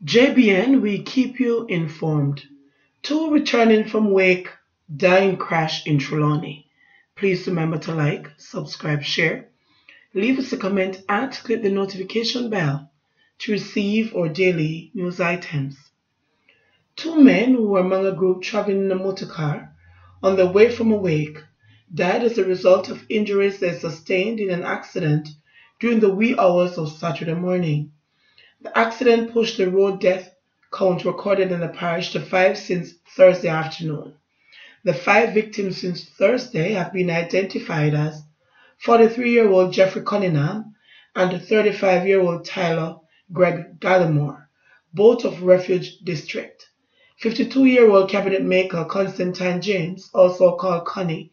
JBN, we keep you informed. Two returning from wake die in crash in Trelawny. Please remember to like, subscribe, share, leave us a comment and click the notification bell to receive our daily news items. Two men who were among a group traveling in a motor car on their way from a wake died as a result of injuries they sustained in an accident during the wee hours of Saturday morning. The accident pushed the road death count recorded in the parish to 5 since Thursday afternoon. The 5 victims since Thursday have been identified as 43-year-old Jeffery Cunningham and 35-year-old Tyler Greg Gallimore, both of Refuge district. 52-year-old cabinetmaker Constantine James, also called Connie,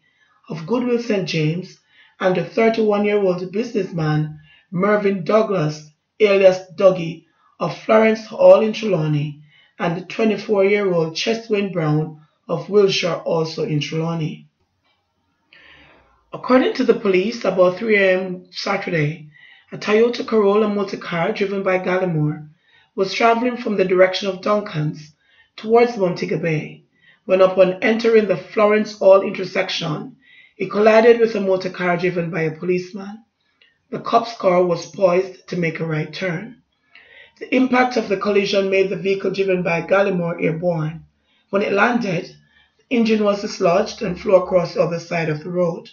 of Goodwill St. James, and the 31-year-old businessman Mervin Douglas, alias Dougie, of Florence Hall in Trelawny, and the 24-year-old Cheswaine Brown of Wiltshire, also in Trelawny. According to the police, about 3 a.m. Saturday, a Toyota Corolla motor car driven by Gallimore was traveling from the direction of Duncans towards Montego Bay, when upon entering the Florence Hall intersection, it collided with a motor car driven by a policeman. The cop's car was poised to make a right turn. The impact of the collision made the vehicle driven by Gallimore airborne. When it landed, the engine was dislodged and flew across the other side of the road.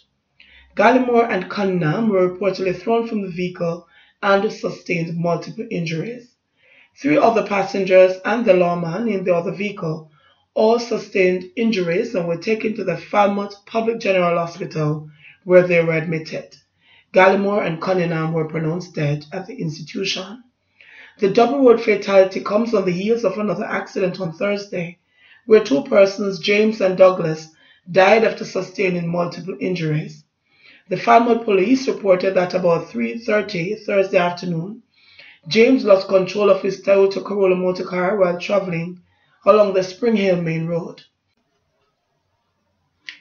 Gallimore and Cunningham were reportedly thrown from the vehicle and sustained multiple injuries. 3 other passengers and the lawman in the other vehicle all sustained injuries and were taken to the Falmouth Public General Hospital, where they were admitted. Gallimore and Cunningham were pronounced dead at the institution. The double road fatality comes on the heels of another accident on Thursday, where 2 persons, James and Douglas, died after sustaining multiple injuries. The Falmouth police reported that about 3:30 Thursday afternoon, James lost control of his Toyota Corolla motor car while traveling along the Spring Hill Main Road.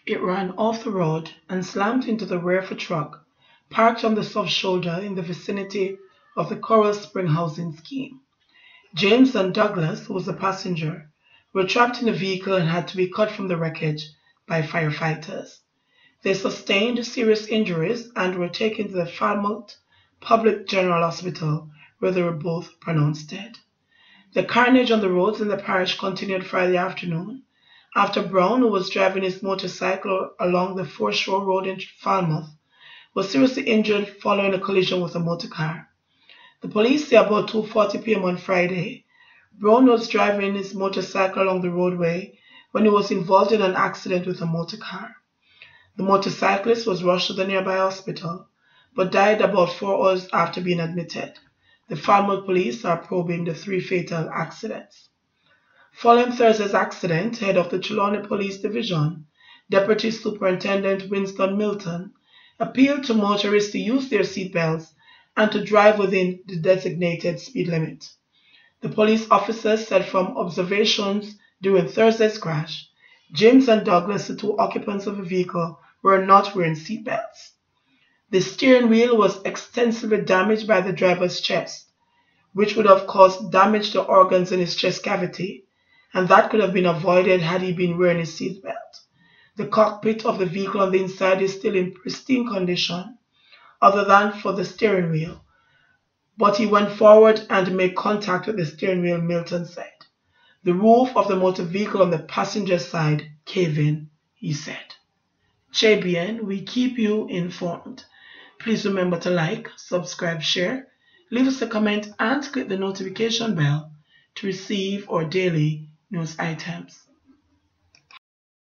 It ran off the road and slammed into the rear of a truck parked on the soft shoulder in the vicinity of the Coral Spring housing scheme. James and Douglas, who was a passenger, were trapped in the vehicle and had to be cut from the wreckage by firefighters. They sustained serious injuries and were taken to the Falmouth Public General Hospital, where they were both pronounced dead. The carnage on the roads in the parish continued Friday afternoon after Brown, who was driving his motorcycle along the Foreshore Road in Falmouth, was seriously injured following a collision with a motor car. The police say about 2:40 p.m. on Friday, Brown was driving his motorcycle along the roadway when he was involved in an accident with a motor car. The motorcyclist was rushed to the nearby hospital, but died about 4 hours after being admitted. The Falmouth police are probing the 3 fatal accidents. Following Thursday's accident, head of the Trelawny Police Division, Deputy Superintendent Winston Milton, appealed to motorists to use their seatbelts and to drive within the designated speed limit. The police officers said from observations during Thursday's crash, James and Douglas, the 2 occupants of the vehicle, were not wearing seatbelts. The steering wheel was extensively damaged by the driver's chest, which would have caused damage to organs in his chest cavity, and that could have been avoided had he been wearing his seatbelt. The cockpit of the vehicle on the inside is still in pristine condition, other than for the steering wheel, but he went forward and made contact with the steering wheel, Milton said. The roof of the motor vehicle on the passenger side caved in, he said. JBN, we keep you informed. Please remember to like, subscribe, share, leave us a comment and click the notification bell to receive our daily news items.